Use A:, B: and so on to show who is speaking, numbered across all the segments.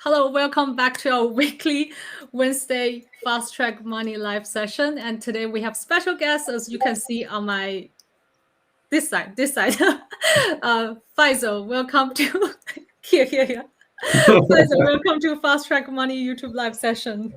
A: Hello, welcome back to our weekly Wednesday Fast Track Money live session. And today we have special guests, as you can see on my this side. Faisal, welcome to here. Faisal, welcome to Fast Track Money YouTube live session.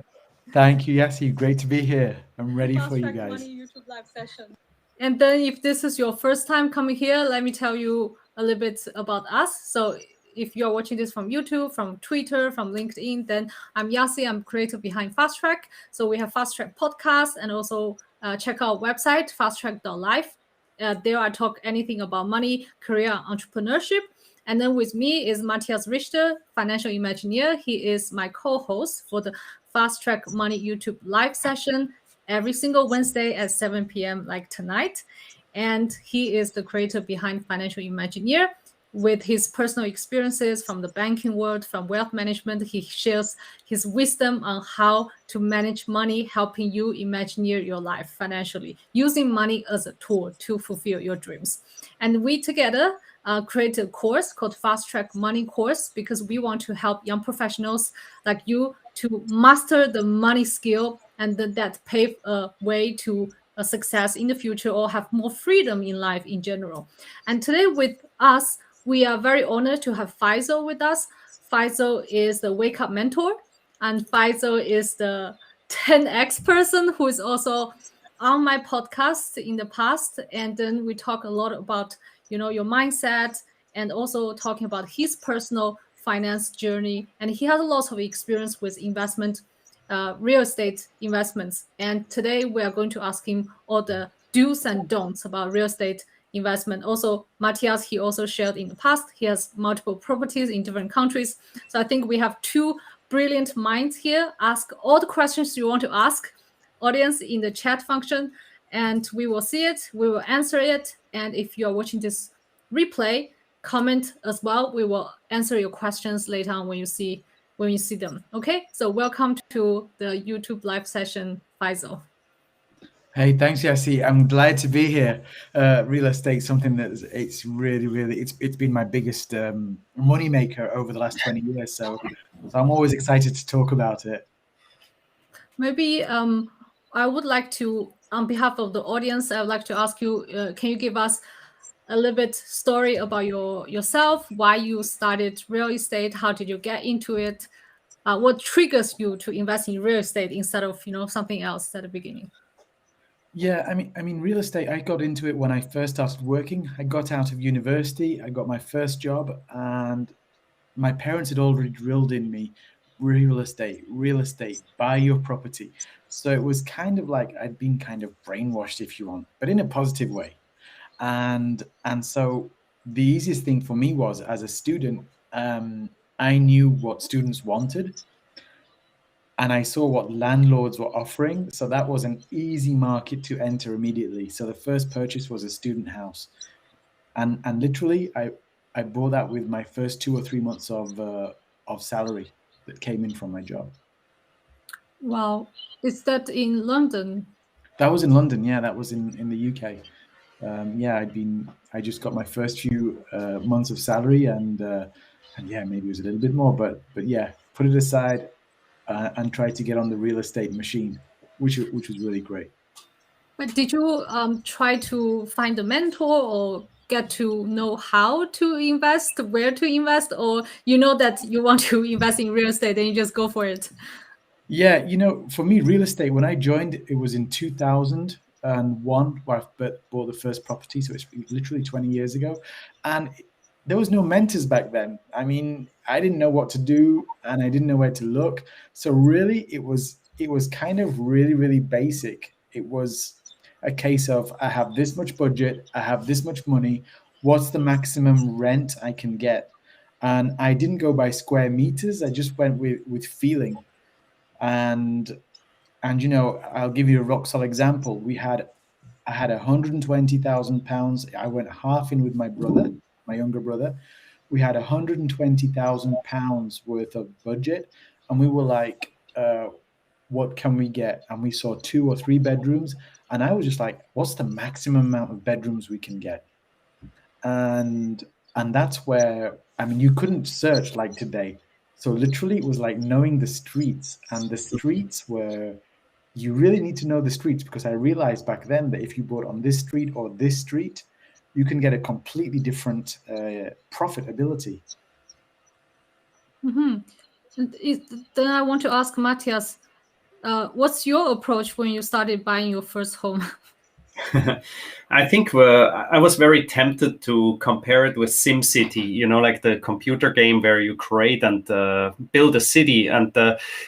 B: Thank you, Yassi. Great to be here. I'm ready for
A: Fast
B: you
A: Track
B: guys.
A: Money YouTube live session. And then if this is your first time coming here, let me tell you a little bit about us. So if you're watching this from YouTube, from Twitter, from LinkedIn, then I'm Yassi. I'm creator behind Fast Track. So we have Fast Track podcast, and also check out our website, fasttrack.life. There I talk anything about money, career, entrepreneurship. And then with me is Matthias Richter, financial imagineer. He is my co-host for the Fast Track Money YouTube live session every single Wednesday at 7 p.m. like tonight. And he is the creator behind Financial Imagineer. With his personal experiences from the banking world, from wealth management, he shares his wisdom on how to manage money, helping you imagineer your life financially, using money as a tool to fulfill your dreams. And we together create a course called Fast Track Money Course because we want to help young professionals like you to master the money skill and that pave a way to a success in the future or have more freedom in life in general. And today with us, we are very honored to have Faisal with us. Faisal is the Wake Up Mentor, and Faisal is the 10x person who is also on my podcast in the past. And then we talk a lot about, your mindset and also talking about his personal finance journey. And he has a lot of experience with investment, real estate investments. And today we are going to ask him all the do's and don'ts about real estate investment. Also, Matthias, he also shared in the past, he has multiple properties in different countries. So I think we have two brilliant minds here. Ask all the questions you want to ask, audience, in the chat function, and we will see it, we will answer it. And if you are watching this replay, comment as well. We will answer your questions later on when you see them. Okay, so welcome to the YouTube live session, Faisal.
B: Hey, thanks, Yassi. I'm glad to be here. Real estate, something it's really it's been my biggest money maker over the last 20 years. So I'm always excited to talk about it.
A: Maybe I would like to, on behalf of the audience, I would like to ask you, can you give us a little bit story about yourself, why you started real estate, how did you get into it, what triggers you to invest in real estate instead of something else at the beginning?
B: Yeah, I mean, real estate. I got into it when I first started working. I got out of university. I got my first job, and my parents had already drilled in me real estate, buy your property. So it was kind of like I'd been kind of brainwashed, if you want, but in a positive way. And so the easiest thing for me was as a student, I knew what students wanted and I saw what landlords were offering. So that was an easy market to enter immediately. So the first purchase was a student house, and literally I bought that with my first 2 or 3 months of salary that came in from my job.
A: Wow, is that in London?
B: That was in London. Yeah, that was in the UK. Yeah, I just got my first few months of salary, and yeah, maybe it was a little bit more, but yeah, put it aside and tried to get on the real estate machine, which was really great.
A: But did you try to find a mentor or get to know how to invest, where to invest, or that you want to invest in real estate and you just go for it?
B: Yeah, for me, real estate, when I joined, it was in 2001 where I bought the first property. So it's literally 20 years ago. And there was no mentors back then. I mean, I didn't know what to do and I didn't know where to look. So really, it was kind of really basic. It was a case of I have this much budget, I have this much money. What's the maximum rent I can get? And I didn't go by square meters. I just went with feeling. And I'll give you a rock solid example. I had £120,000. I went half in with my brother, my younger brother. We had £120,000 worth of budget, and we were like, what can we get? And we saw 2 or 3 bedrooms, and I was just like, what's the maximum amount of bedrooms we can get? And that's where, I mean, you couldn't search like today. So literally, it was like knowing the streets, and the streets were. You really need to know the streets, because I realized back then that if you bought on this street or this street, you can get a completely different profitability.
A: Mm-hmm. Then I want to ask Matthias, what's your approach when you started buying your first home?
C: I think I was very tempted to compare it with SimCity, you know, like the computer game where you create and build a city. And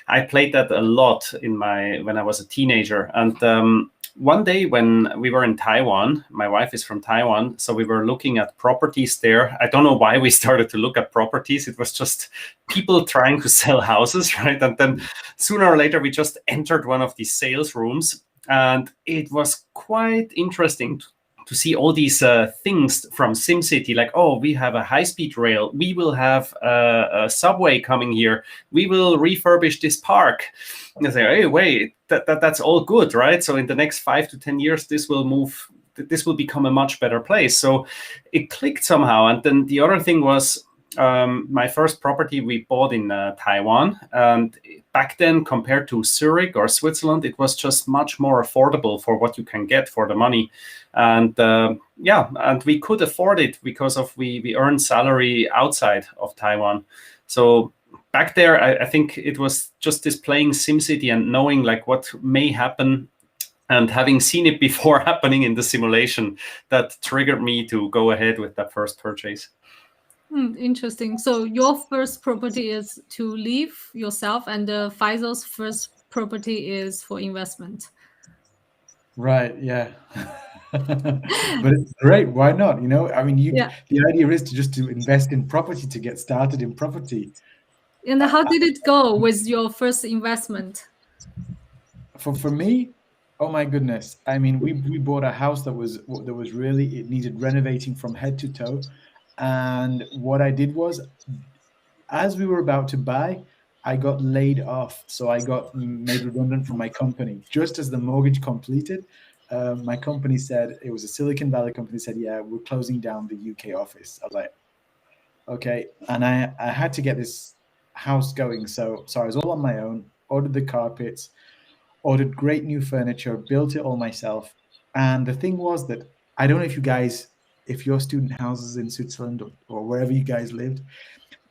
C: I played that a lot when I was a teenager. And one day when we were in Taiwan, my wife is from Taiwan, so we were looking at properties there. I don't know why we started to look at properties. It was just people trying to sell houses, right? And then sooner or later, we just entered one of these sales rooms. And it was quite interesting to see all these things from SimCity, like, oh, we have a high-speed rail. We will have a subway coming here. We will refurbish this park. And I say, hey, wait, that's all good, right? So in the next 5 to 10 years, this will become a much better place. So it clicked somehow. And then the other thing was, my first property we bought in Taiwan, and back then compared to Zurich or Switzerland, it was just much more affordable for what you can get for the money. And and we could afford it because we earned salary outside of Taiwan. So back there, I think it was just this playing SimCity and knowing like what may happen and having seen it before happening in the simulation that triggered me to go ahead with that first purchase.
A: Interesting. So your first property is to live yourself, and Faisal's first property is for investment.
B: Right. Yeah. But it's great. Why not? You know, I mean, the idea is to invest in property, to get started in property.
A: And how did it go with your first investment?
B: For me, oh my goodness. I mean, we bought a house that was really, it needed renovating from head to toe. And what I did was, as we were about to buy, I got laid off. So I got made redundant from my company. Just as the mortgage completed, my company said, it was a Silicon Valley company, said, yeah, we're closing down the UK office. I was like, okay. And I had to get this house going. So I was all on my own, ordered the carpets, ordered great new furniture, built it all myself. And the thing was that, I don't know if your student houses in Switzerland or wherever you guys lived,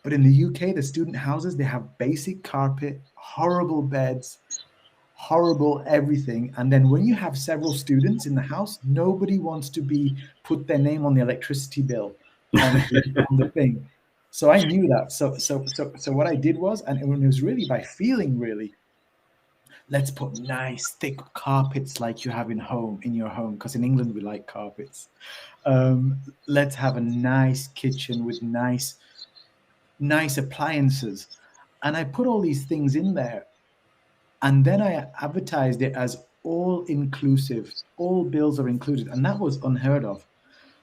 B: but in the UK, the student houses, they have basic carpet, horrible beds, horrible everything. And then when you have several students in the house, nobody wants to put their name on the electricity bill on the thing. So I knew that. So what I did was, and it was really by feeling, really, let's put nice thick carpets like you have in your home, because in England we like carpets. Let's have a nice kitchen with nice appliances. And I put all these things in there, and then I advertised it as all inclusive, all bills are included, and that was unheard of.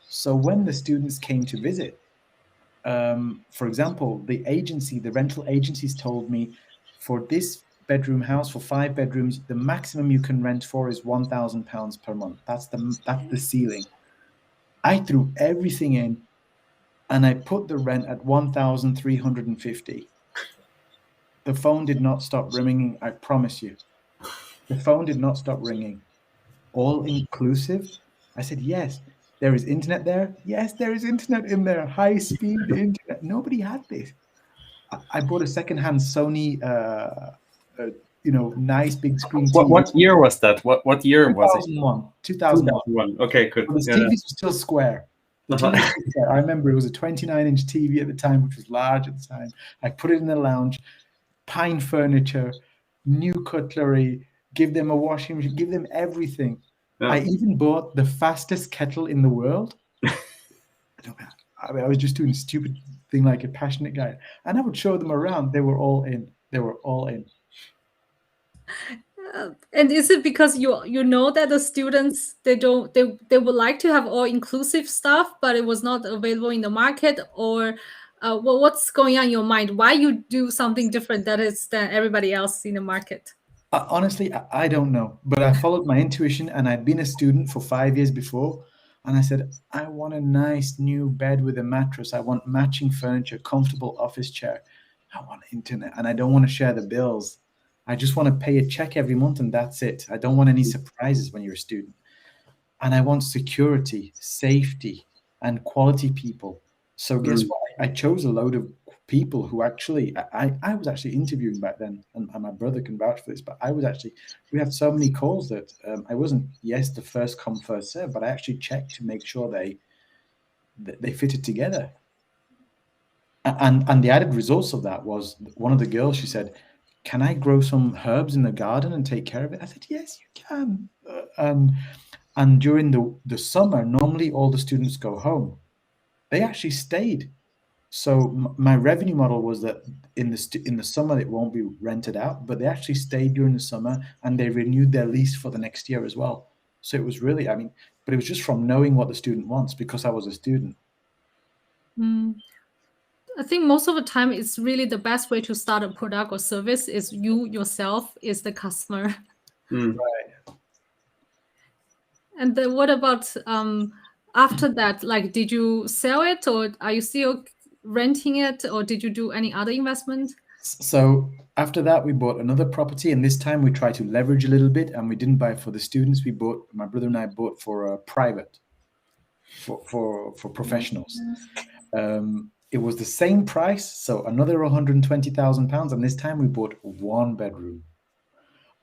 B: So when the students came to visit, for example, the rental agencies told me, for this bedroom house, for 5 bedrooms, the maximum you can rent for is £1,000 per month. That's the ceiling. I threw everything in, and I put the rent at 1,350. The phone did not stop ringing, I promise you. The phone did not stop ringing. All inclusive? I said, yes. There is internet there? Yes, there is internet in there. High speed internet. Nobody had this. I bought a secondhand Sony, nice big screen TV.
C: What year was that? What year was it?
B: 2001.
C: Okay, good.
B: The TVs were still square. I remember it was a 29-inch TV at the time, which was large at the time. I put it in the lounge, pine furniture, new cutlery, give them a washing machine, give them everything. Yeah. I even bought the fastest kettle in the world. I was just doing a stupid thing like a passionate guy. And I would show them around. They were all in.
A: And is it because you know that the students they would like to have all inclusive stuff, but it was not available in the market, or what's going on in your mind? Why you do something different than everybody else in the market?
B: Honestly, I don't know, but I followed my intuition, and I'd been a student for 5 years before, and I said, I want a nice new bed with a mattress. I want matching furniture, comfortable office chair. I want internet, and I don't want to share the bills. I just want to pay a check every month, and that's it. I don't want any surprises when you're a student. And I want security, safety, and quality people. So guess what? I chose a load of people who actually, I was actually interviewing back then, and my brother can vouch for this, but we had so many calls that I wasn't, yes, the first come, first serve, but I actually checked to make sure they fitted together. And the added results of that was one of the girls, she said, can I grow some herbs in the garden and take care of it? I said, yes, you can. And during the summer, normally all the students go home. They actually stayed. So my revenue model was that in the summer it won't be rented out, but they actually stayed during the summer and they renewed their lease for the next year as well. So it was really, but it was just from knowing what the student wants because I was a student.
A: I think most of the time it's really the best way to start a product or service is you yourself is the customer.
B: Right.
A: And then what about after that? Like, did you sell it, or are you still renting it, or did you do any other investment?
B: So after that, we bought another property, and this time we tried to leverage a little bit, and we didn't buy it for the students. My brother and I bought for a private, for professionals. It was the same price, so another £120,000, and this time we bought 1 bedroom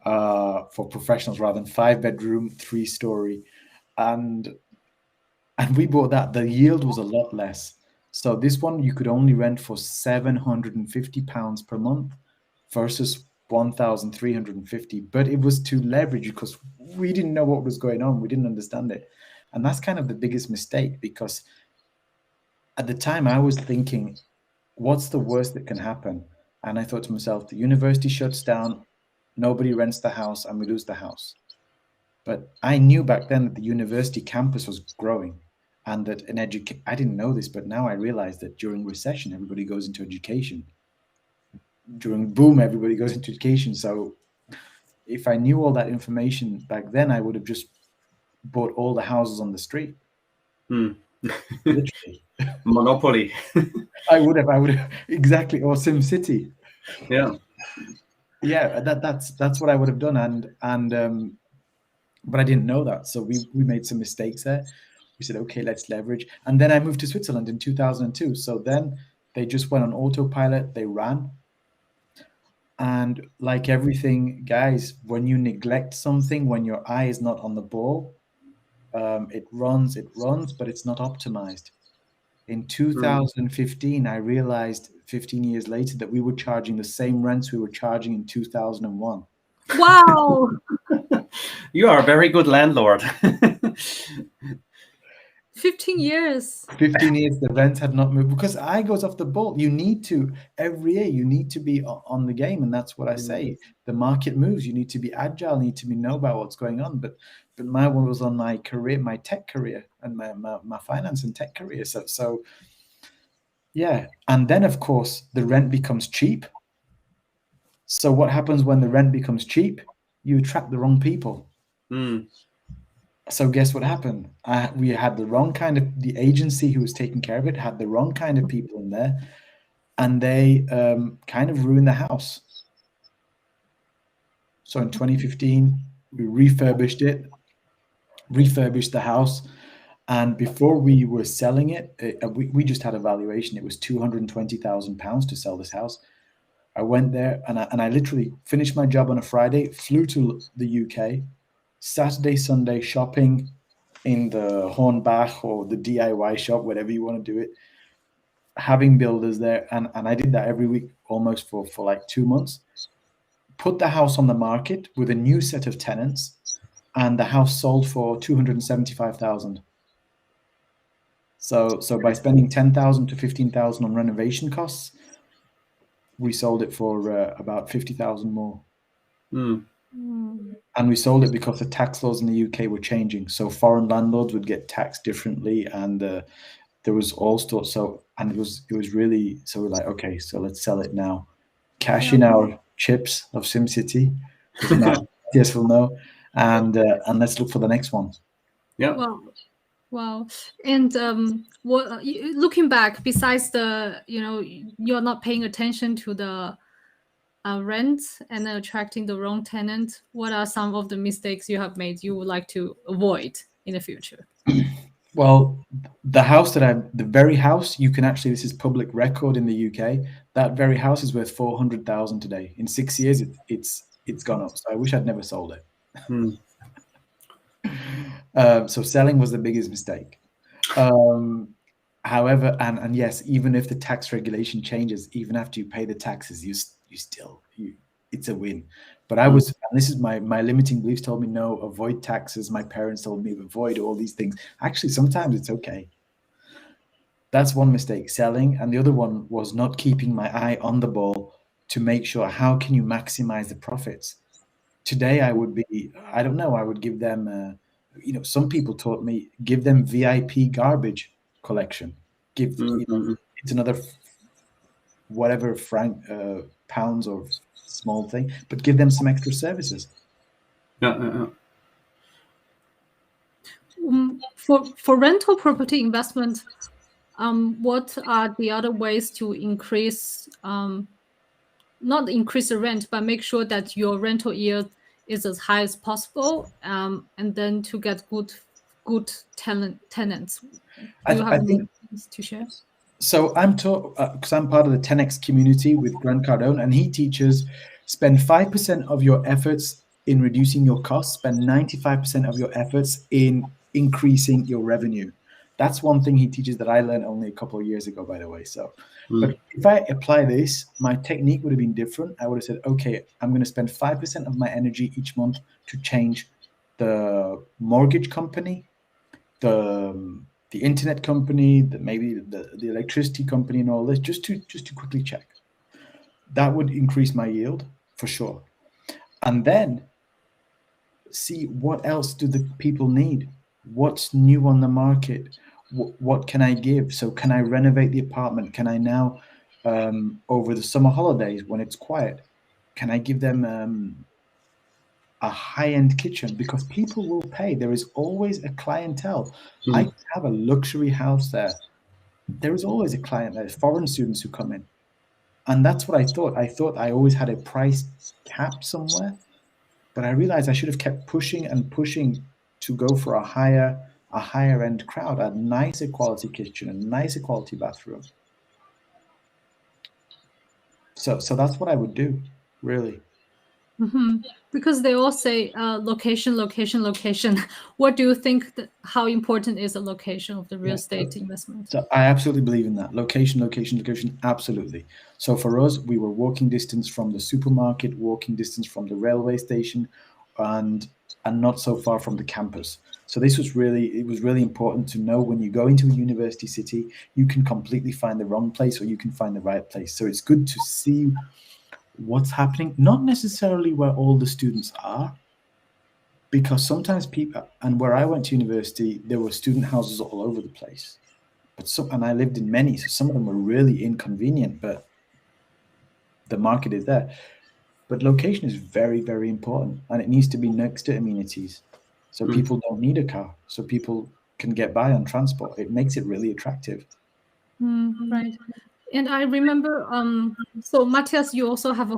B: for professionals rather than 5-bedroom, 3-story, and we bought that. The yield was a lot less. So this one you could only rent for £750 per month versus 1,350. But it was to leverage because we didn't know what was going on. We didn't understand it. And that's kind of the biggest mistake, because at the time I was thinking, what's the worst that can happen? And I thought to myself, the university shuts down, nobody rents the house, and we lose the house. But I knew back then that the university campus was growing, and that I didn't know this, but now I realize that during recession, everybody goes into education. During boom, everybody goes into education. So if I knew all that information back then, I would have just bought all the houses on the street. Literally.
C: Monopoly.
B: I would have exactly, or Sim City.
C: Yeah.
B: Yeah, that's what I would have done, and but I didn't know that, so we made some mistakes there. We said, okay, let's leverage, and then I moved to Switzerland in 2002. So then they just went on autopilot. They ran, and like everything, guys, when you neglect something, when your eye is not on the ball, it runs, but it's not optimized. In 2015, I realized 15 years later that we were charging the same rents we were charging in 2001.
A: Wow.
C: You are a very good landlord.
A: 15 years.
B: 15 years, the rent had not moved because I goes off the ball. You need to, every year, you need to be on the game. And that's what I say. The market moves. You need to be agile, you need to know about what's going on. But my one was on my career, my tech career, and my finance and tech career. So yeah. And then, of course, the rent becomes cheap. So what happens when the rent becomes cheap? You attract the wrong people. So guess what happened? We had the agency who was taking care of it had the wrong kind of people in there, and they kind of ruined the house. So in 2015, we refurbished the house, and before we were selling it, we just had a valuation. It was £220,000 to sell this house. I went there and I literally finished my job on a Friday, flew to the UK, Saturday, Sunday shopping in the Hornbach or the DIY shop, whatever you want to do it, having builders there. And I did that every week almost for like 2 months. Put the house on the market with a new set of tenants, and the house sold for 275,000. So by spending 10,000 to 15,000 on renovation costs, we sold it for about 50,000 more. And we sold it because the tax laws in the UK were changing. So foreign landlords would get taxed differently, and there was all sorts. And it was really, so we're like, okay, so let's sell it now. Cash in our chips of SimCity, because yes will know, and let's look for the next one.
C: Yeah.
A: Well, Wow. And looking back, besides the, you're not paying attention to the rent and attracting the wrong tenant, what are some of the mistakes you have made you would like to avoid in the future?
B: Well, the very house, you can actually, this is public record in the UK. That very house is worth 400,000 today. In 6 years, it's gone up. So I wish I'd never sold it.
C: Hmm.
B: So selling was the biggest mistake. However, and yes, even if the tax regulation changes, even after you pay the taxes, it's a win. But and this is my limiting beliefs told me no, avoid taxes. My parents told me avoid all these things. Actually, sometimes it's okay. That's one mistake, selling. And the other one was not keeping my eye on the ball to make sure, how can you maximize the profits? Today, I would give them, some people taught me, give them VIP garbage collection. It's another whatever pounds or small thing, but give them some extra services.
A: For rental property investment, what are the other ways to increase, not increase the rent, but make sure that your rental yield is as high as possible, and then to get good tenants? Do you have anything to share?
B: So I'm taught, because I'm part of the 10x community with Grant Cardone, and he teaches spend 5% of your efforts in reducing your costs, spend 95% of your efforts in increasing your revenue. That's one thing he teaches that I learned only a couple of years ago, by the way. So, but if I apply this, my technique would have been different. I would have said, okay, I'm going to spend 5% of my energy each month to change the mortgage company, the internet company, maybe the electricity company, and all this, just to quickly check. That would increase my yield for sure. And then see what else do the people need? What's new on the market? What can I give? So can I renovate the apartment? Can I now, over the summer holidays when it's quiet, can I give them a high-end kitchen? Because people will pay. There is always a clientele. I have a luxury house there. There is always a client there. Foreign students who come in. And that's what I thought. I thought I always had a price cap somewhere, but I realized I should have kept pushing and pushing to go for a higher end crowd, a nicer quality kitchen, a nicer quality bathroom. So that's what I would do, really.
A: Because they all say location, location, location. What do you think how important is the location of the real estate investment?
B: So I absolutely believe in that. Location, location, location, absolutely. So for us, we were walking distance from the supermarket, walking distance from the railway station, and not so far from the campus. So it was really important to know when you go into a university city, you can completely find the wrong place or you can find the right place. So it's good to see what's happening, not necessarily where all the students are, because sometimes people, and where I went to university, there were student houses all over the place. And I lived in many, so some of them were really inconvenient, but the market is there. But location is very, very important, and it needs to be next to amenities. So people don't need a car, so people can get by on transport. It makes it really attractive.
A: Right. And I remember, so Matthias, you also have a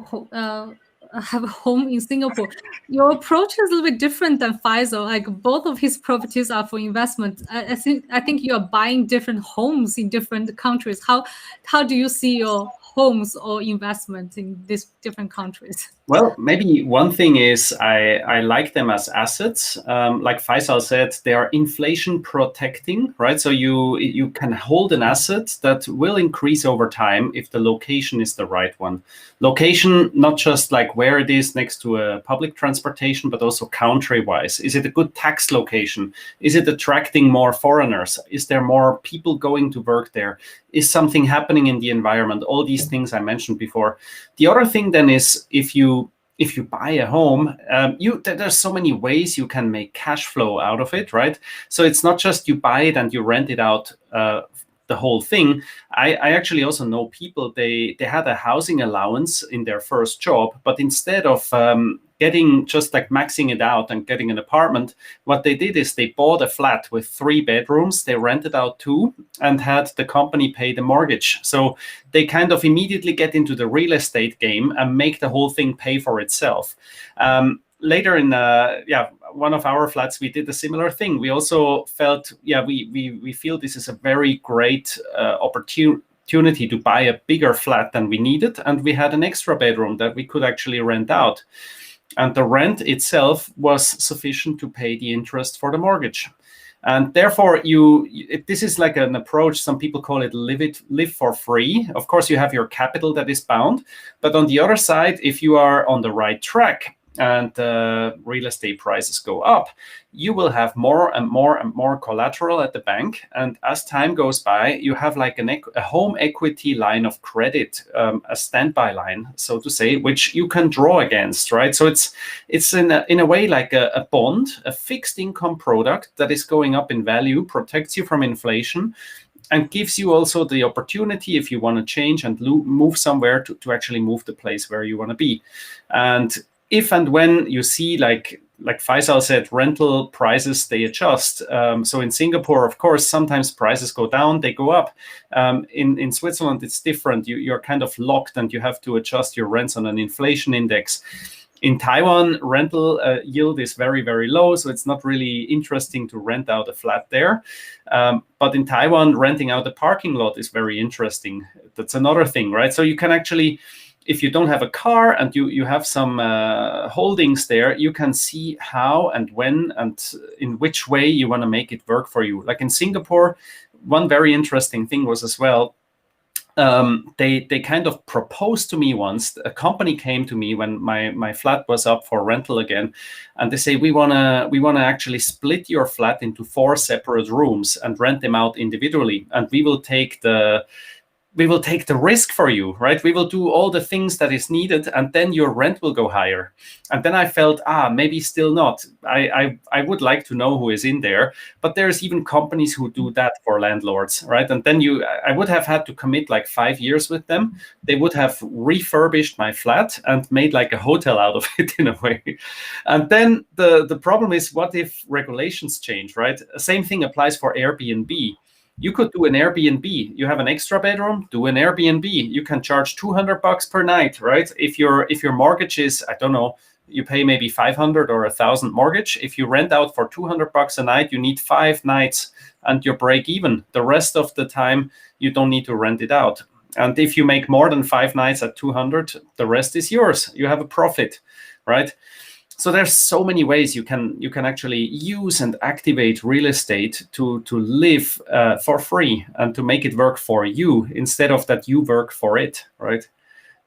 A: home in Singapore. Your approach is a little bit different than Faisal. Like both of his properties are for investment. I think you are buying different homes in different countries. How do you see your homes or investment in these different countries?
C: Well, maybe one thing is I like them as assets. Like Faisal said, they are inflation protecting, right? So you can hold an asset that will increase over time if the location is the right one. Location, not just like where it is next to a public transportation, but also country-wise. Is it a good tax location? Is it attracting more foreigners? Is there more people going to work there? Is something happening in the environment? All these things I mentioned before. The other thing then is if you buy a home, there's so many ways you can make cash flow out of it, right? So it's not just you buy it and you rent it out the whole thing. I actually also know people, they had a housing allowance in their first job, but instead of getting just like maxing it out and getting an apartment, what they did is they bought a flat with 3 bedrooms, they rented out 2, and had the company pay the mortgage. So they kind of immediately get into the real estate game and make the whole thing pay for itself. Later in one of our flats, we did a similar thing. We also felt, we feel this is a very great opportunity to buy a bigger flat than we needed, and we had an extra bedroom that we could actually rent out, and the rent itself was sufficient to pay the interest for the mortgage. And therefore, this is like an approach. Some people call it live for free. Of course, you have your capital that is bound, but on the other side, if you are on the right track and real estate prices go up, you will have more and more and more collateral at the bank. And as time goes by, you have like a home equity line of credit, a standby line, so to say, which you can draw against, right? So it's in a way like a bond, a fixed income product that is going up in value, protects you from inflation, and gives you also the opportunity, if you want to change and move somewhere, to actually move the place where you want to be. And if and when you see, like Faisal said, rental prices, they adjust. So in Singapore, of course, sometimes prices go down, they go up. In Switzerland, it's different. You're kind of locked and you have to adjust your rents on an inflation index. In Taiwan, rental yield is very, very low, so it's not really interesting to rent out a flat there. But in Taiwan, renting out a parking lot is very interesting. That's another thing, right? So you can actually, if you don't have a car and you have some holdings there, you can see how and when and in which way you want to make it work for you. Like in Singapore, one very interesting thing was as well, they kind of proposed to me once. A company came to me when my flat was up for rental again, and they say, we wanna actually split your flat into 4 separate rooms and rent them out individually, and we will take the risk for you, right? We will do all the things that is needed, and then your rent will go higher. And then I felt, maybe still not. I would like to know who is in there, but there's even companies who do that for landlords, right? And then I would have had to commit like 5 years with them. They would have refurbished my flat and made like a hotel out of it in a way. And then the problem is, what if regulations change, right? Same thing applies for Airbnb. You could do an Airbnb. You have an extra bedroom, do an Airbnb. You can charge $200 per night, right? If your mortgage is, I don't know, you pay maybe 500 or 1,000 mortgage. If you rent out for $200 a night, you need 5 nights and you break even. The rest of the time, you don't need to rent it out. And if you make more than 5 nights at 200, the rest is yours. You have a profit, right? So there's so many ways you can actually use and activate real estate to live for free and to make it work for you instead of that you work for it, right?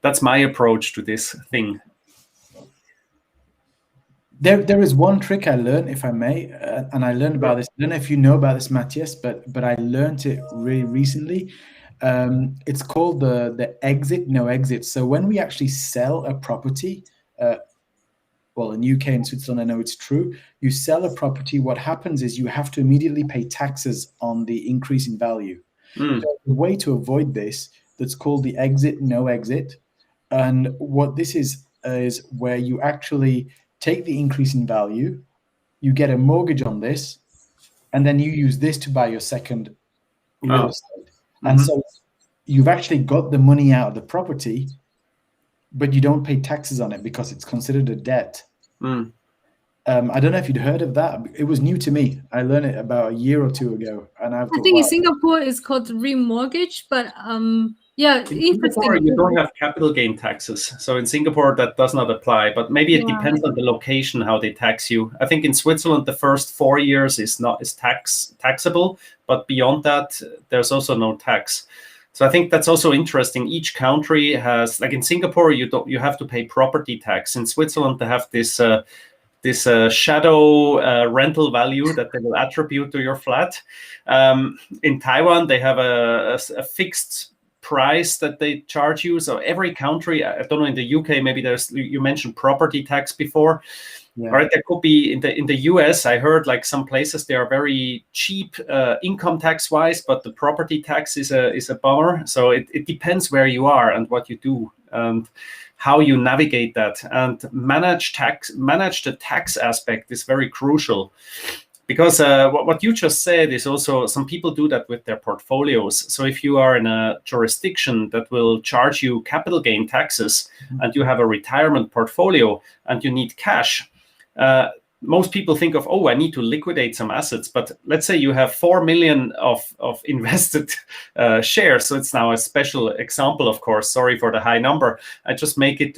C: That's my approach to this thing.
B: There is one trick I learned, if I may, and I learned about this. I don't know if you know about this, Matthias, but I learned it really recently. It's called the exit, no exit. So when we actually sell a property, well, in UK and Switzerland, I know it's true. You sell a property, what happens is you have to immediately pay taxes on the increase in value. So the way to avoid this, that's called the exit, no exit. And what this is where you actually take the increase in value, you get a mortgage on this, and then you use this to buy your second real estate. And so you've actually got the money out of the property, but you don't pay taxes on it because it's considered a debt. I don't know if you'd heard of that. It was new to me. I learned it about a year or 2 ago, and I thought,
A: think in Singapore it's called remortgage, but yeah,
C: in Singapore, you don't have capital gain taxes. So in Singapore, that does not apply. But maybe it depends on the location how they tax you. I think in Switzerland, the first 4 years is taxable, but beyond that, there's also no tax. So I think that's also interesting. Each country has, like in Singapore, you have to pay property tax. In Switzerland, they have this shadow rental value that they will attribute to your flat. In Taiwan, they have a fixed price that they charge you. So every country, I don't know, in the UK, maybe you mentioned property tax before. Yeah. Right, there could be in the US. I heard like some places they are very cheap income tax wise, but the property tax is a bummer. So it depends where you are and what you do. And how you navigate that and manage the tax aspect is very crucial. Because what you just said is also, some people do that with their portfolios. So if you are in a jurisdiction that will charge you capital gain taxes, and you have a retirement portfolio and you need cash, most people think of, oh, I need to liquidate some assets. But let's say you have 4 million of invested shares. So it's now a special example, of course. Sorry for the high number. I just make it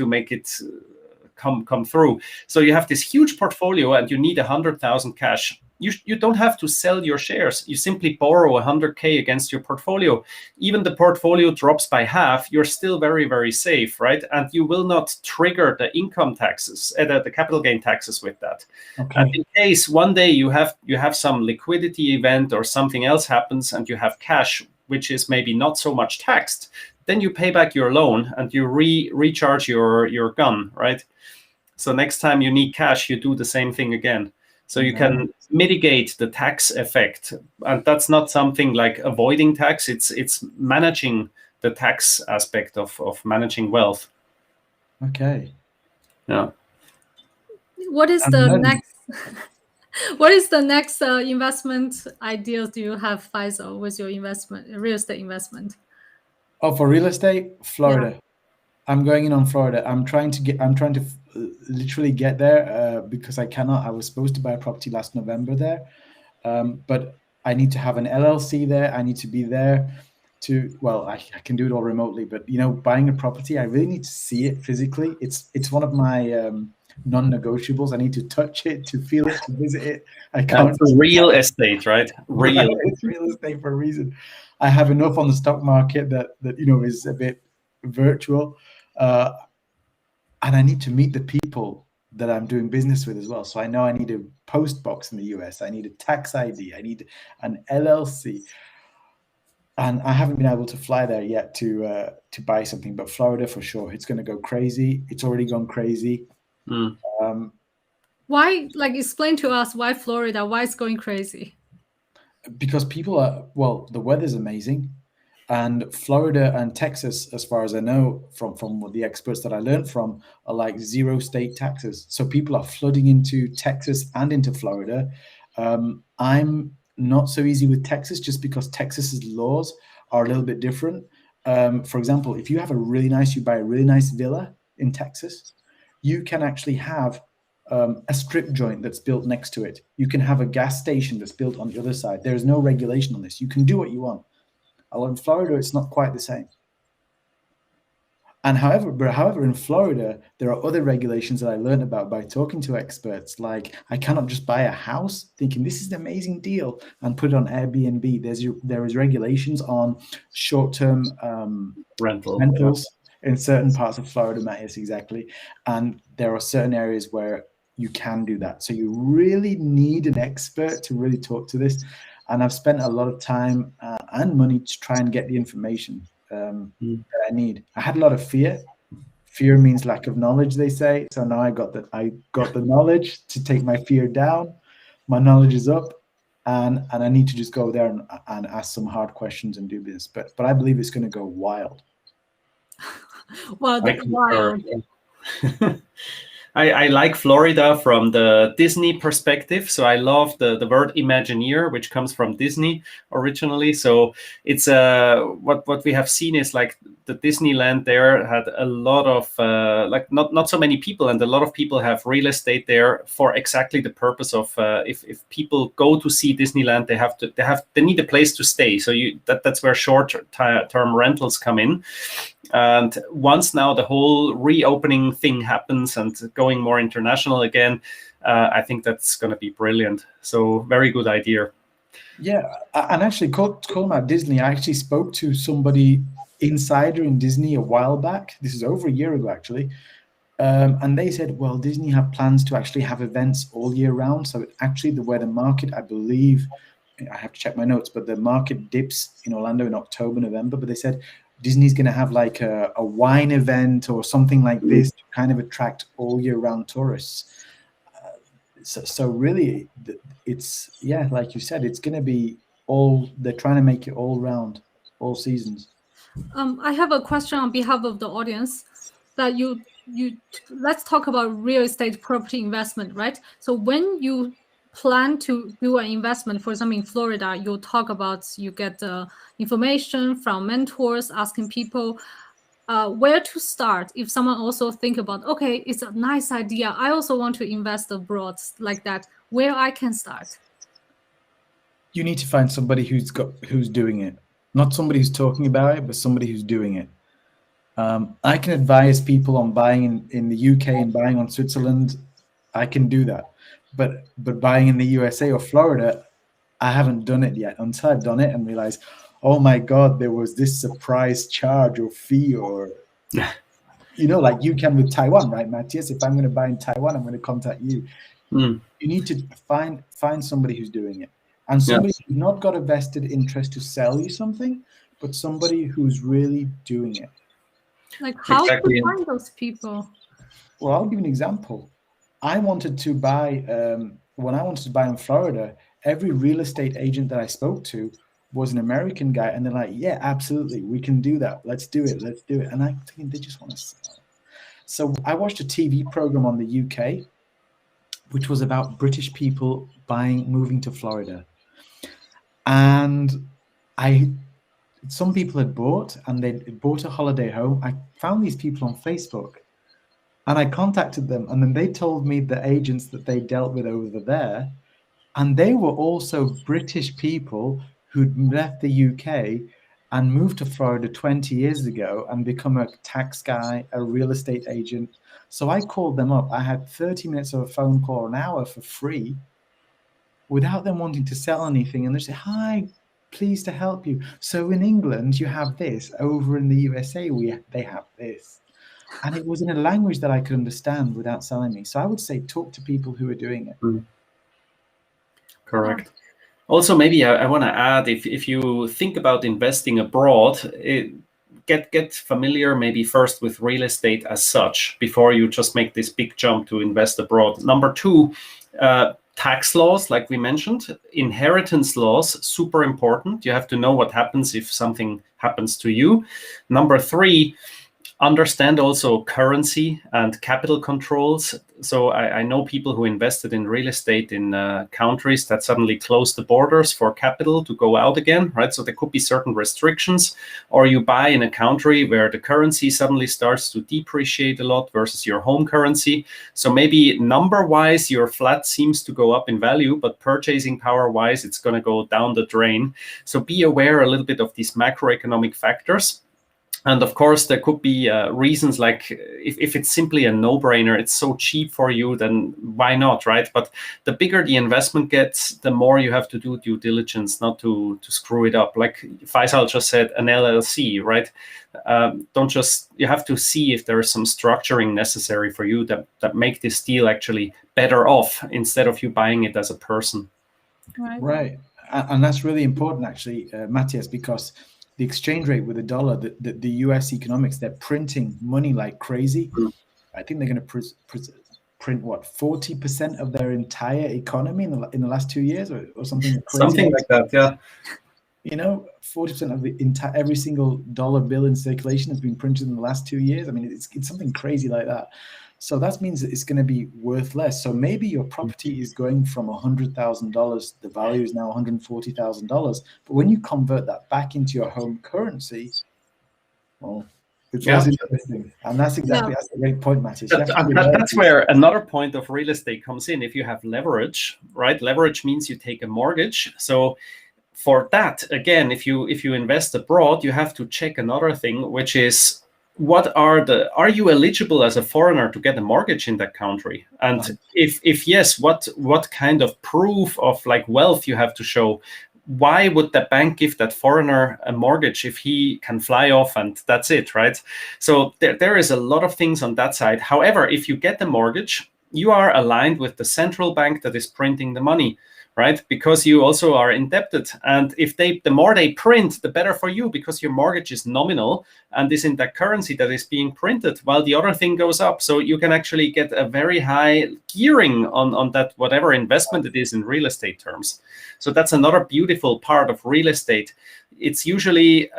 C: come through. So you have this huge portfolio and you need 100,000 cash. You don't have to sell your shares. You simply borrow 100K against your portfolio. Even the portfolio drops by half, you're still very, very safe, right? And you will not trigger the income taxes, the capital gain taxes with that.
B: Okay.
C: And in case one day you have some liquidity event or something else happens and you have cash, which is maybe not so much taxed, then you pay back your loan and you recharge your gun, right? So next time you need cash, you do the same thing again. So you can mitigate the tax effect. And that's not something like avoiding tax. It's managing the tax aspect of managing wealth.
B: Okay.
C: Yeah.
A: What is the next? What is the next investment ideas do you have, Faisal, with your real estate investment?
B: Oh, for real estate, Florida. Yeah. I'm going in on Florida. I'm trying to literally get there because I cannot. I was supposed to buy a property last November there, but I need to have an LLC there. I need to be there I can do it all remotely, but buying a property, I really need to see it physically. It's one of my non-negotiables. I need to touch it, to feel it, to visit it. I can't.
C: That's real estate, right? Real.
B: It's real estate for a reason. I have enough on the stock market that is a bit virtual, and I need to meet the people that I'm doing business with as well. So I know I need a post box in the US. I need a tax ID. I need an LLC. And I haven't been able to fly there yet to buy something, but Florida for sure. It's going to go crazy. It's already gone crazy.
A: Why? Like, explain to us why Florida? Why it's going crazy?
B: Because people the weather's amazing, and Florida and Texas, as far as I know from what the experts that I learned from, are like 0 state taxes. So people are flooding into Texas and into Florida. I'm not so easy with Texas just because Texas's laws are a little bit different. For example, if you buy a really nice villa in Texas, you can actually have a strip joint that's built next to it. You can have a gas station that's built on the other side. There is no regulation on this. You can do what you want. In Florida, it's not quite the same. And however, in Florida, there are other regulations that I learned about by talking to experts. Like, I cannot just buy a house thinking this is an amazing deal and put it on Airbnb. There is regulations on short-term rentals in certain parts of Florida, Matt. Yes, exactly. And there are certain areas where you can do that. So you really need an expert to really talk to this. And I've spent a lot of time and money to try and get the information that I need. I had a lot of fear. Fear means lack of knowledge, they say. So now I got the knowledge to take my fear down. My knowledge is up, and I need to just go there and ask some hard questions and do this. But I believe it's going to go wild.
A: Well, wild.
C: I like Florida from the Disney perspective. So I love the word Imagineer, which comes from Disney originally. So it's what we have seen is like the Disneyland there had a lot of not so many people, and a lot of people have real estate there for exactly the purpose of if people go to see Disneyland, they need a place to stay. So that's where short-term rentals come in. And once now the whole reopening thing happens and going more international again, I think that's going to be brilliant. So very good idea.
B: Yeah, and actually, calling about Disney, I actually spoke to somebody insider in Disney a while back. This is over a year ago, actually. And they said, well, Disney have plans to actually have events all year round. So actually where the market, I believe, I have to check my notes, but the market dips in Orlando in October, November. But they said Disney's going to have like a wine event or something like this to kind of attract all year round tourists. So really, it's, like you said, it's going to be they're trying to make it all round, all seasons.
A: I have a question on behalf of the audience, that you let's talk about real estate property investment, right? So when you plan to do an investment, for example, in Florida, you'll talk about, you get information from mentors, asking people where to start. If someone also think about, okay, it's a nice idea, I also want to invest abroad like that, where I can start.
B: You need to find somebody who's doing it, not somebody who's talking about it, but somebody who's doing it. I can advise people on buying in the UK and buying on Switzerland. I can do that, but buying in the USA or Florida, I haven't done it yet. Until I've done it and realized, oh my God, there was this surprise charge or fee, or like you can with Taiwan, right, Matthias? If I'm going to buy in Taiwan, I'm going to contact you. You need to find somebody who's doing it, and somebody who's not got a vested interest to sell you something, but somebody who's really doing it.
A: Like how to find those people?
B: Well, I'll give you an example. I wanted to buy, when I wanted to buy in Florida, every real estate agent that I spoke to was an American guy. And they're like, yeah, absolutely. We can do that. Let's do it. Let's do it. And I'm thinking they just want to sell. So I watched a TV program on the UK, which was about British people moving to Florida. And some people had bought, and they bought a holiday home. I found these people on Facebook, and I contacted them, and then they told me the agents that they dealt with over there, and they were also British people who'd left the UK and moved to Florida 20 years ago and become a tax guy, a real estate agent. So I called them up. I had 30 minutes of a phone call, an hour for free, without them wanting to sell anything. And they say, hi, pleased to help you. So in England, you have this. Over in the USA, they have this. And it was in a language that I could understand without selling me. So I would say talk to people who are doing it.
C: Correct. Also, maybe I want to add, if you think about investing abroad, get familiar maybe first with real estate as such before you just make this big jump to invest abroad. Number two, tax laws, like we mentioned, inheritance laws, super important. You have to know what happens if something happens to you. Number three, understand also currency and capital controls. So I know people who invested in real estate in countries that suddenly closed the borders for capital to go out again, right? So there could be certain restrictions, or you buy in a country where the currency suddenly starts to depreciate a lot versus your home currency. So maybe number-wise, your flat seems to go up in value, but purchasing power-wise, it's going to go down the drain. So be aware a little bit of these macroeconomic factors. And of course, there could be reasons like if it's simply a no-brainer, it's so cheap for you, then why not, right? But the bigger the investment gets, the more you have to do due diligence, not to screw it up. Like Faisal just said, an LLC, right? You have to see if there is some structuring necessary for you that make this deal actually better off instead of you buying it as a person.
B: Right. And that's really important, actually, Matthias, because the exchange rate with the dollar, the US economics, they're printing money like crazy. I think they're going to print what, 40% of their entire economy in the last 2 years, or something crazy.
C: Something like that, yeah.
B: 40% of the every single dollar bill in circulation has been printed in the last 2 years. I mean, it's something crazy like that. So that means that it's going to be worth less. So maybe your property is going from $100,000. The value is now $140,000. But when you convert that back into your home currency, well, it's also interesting. And that's a great point, Matthias.
C: That's where another point of real estate comes in. If you have leverage, right? Leverage means you take a mortgage. So for that, again, if you invest abroad, you have to check another thing, which is, are you eligible as a foreigner to get a mortgage in that country? And if yes, what kind of proof of like wealth you have to show? Why would the bank give that foreigner a mortgage if he can fly off and that's it, right? So there is a lot of things on that side. However, if you get the mortgage, you are aligned with the central bank that is printing the money, right? Because you also are indebted. And if the more they print, the better for you, because your mortgage is nominal and is in that currency that is being printed while the other thing goes up. So you can actually get a very high gearing on that, whatever investment it is in real estate terms. So that's another beautiful part of real estate. it's usually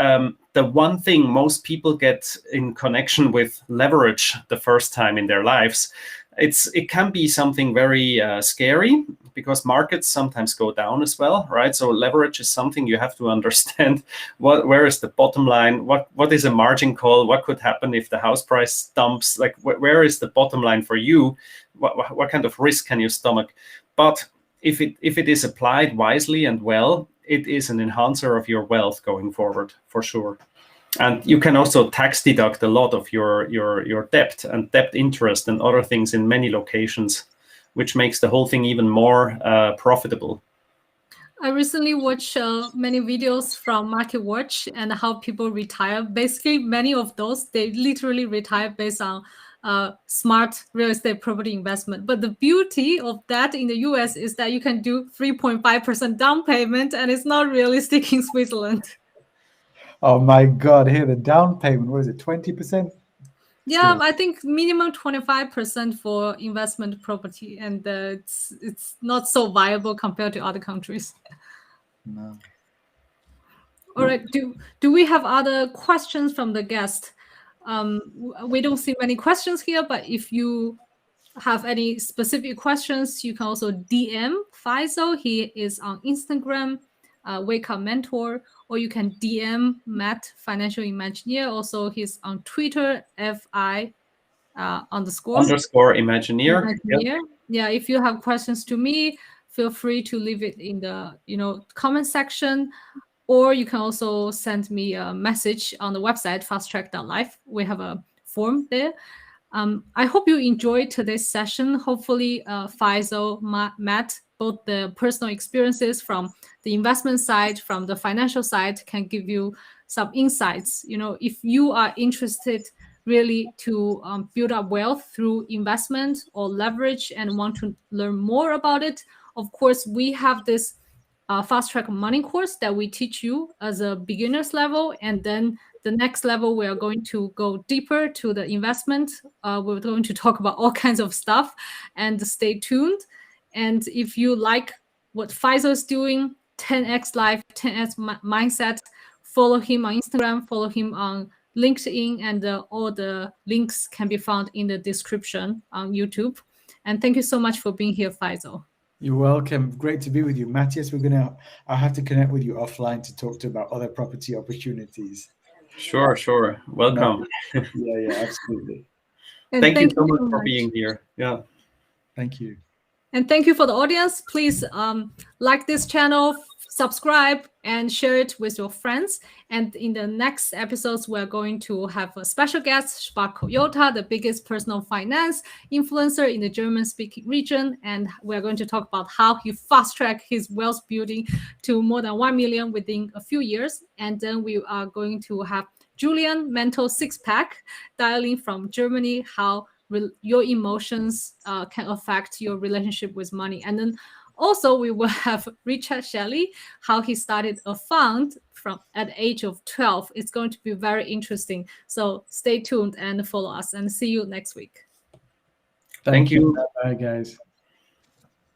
C: the one thing most people get in connection with leverage the first time in their lives. It can be something very scary, because markets sometimes go down as well, right? So leverage is something you have to understand. Where is the bottom line? What is a margin call? What could happen if the house price dumps? Like, where is the bottom line for you? What kind of risk can you stomach? But if it is applied wisely and well, it is an enhancer of your wealth going forward, for sure. And you can also tax deduct a lot of your debt and debt interest and other things in many locations, which makes the whole thing even more profitable.
A: I recently watched many videos from Market Watch and how people retire. Basically, many of those, they literally retire based on smart real estate property investment. But the beauty of that in the US is that you can do 3.5% down payment, and it's not realistic in Switzerland.
B: Oh my God! Here, the down payment, what is it, 20%?
A: Yeah, I think minimum 25% for investment property, and it's not so viable compared to other countries.
B: No.
A: All right. Do we have other questions from the guest? We don't see many questions here, but if you have any specific questions, you can also DM Faisal. He is on Instagram, Wake Up Mentor, or you can DM Matt, Financial Imagineer. Also, he's on Twitter, FI _.
C: Imagineer.
A: Yep. Yeah, if you have questions to me, feel free to leave it in the comment section, or you can also send me a message on the website fasttrack.life. We have a form there. I hope you enjoyed today's session. Hopefully, Faisal, Matt, both the personal experiences from the investment side, from the financial side, can give you some insights. If you are interested really to build up wealth through investment or leverage and want to learn more about it, of course, we have this fast track money course that we teach you as a beginner's level, and then the next level we are going to go deeper to the investment. We're going to talk about all kinds of stuff, and stay tuned. And if you like what Faisal is doing, 10x life, 10x mindset, follow him on Instagram, follow him on LinkedIn, and all the links can be found in the description on YouTube. And thank you so much for being here, Faisal.
B: You're welcome. Great to be with you, Matthias. I'll have to connect with you offline to talk to about other property opportunities.
C: Sure. Welcome.
B: Yeah, absolutely.
A: And
C: thank you so much for being here. Yeah.
B: Thank you.
A: And thank you for the audience. Please like this channel, subscribe, and share it with your friends. And in the next episodes, we're going to have a special guest, Spark Toyota, the biggest personal finance influencer in the German-speaking region. And we're going to talk about how he fast-tracked his wealth building to more than 1 million within a few years. And then we are going to have Julian, mental six-pack, dialing from Germany, how your emotions can affect your relationship with money. And then also we will have Richard Shelley, how he started a fund at the age of 12. It's going to be very interesting. So stay tuned and follow us, and see you next week.
B: Thank you. Bye, guys.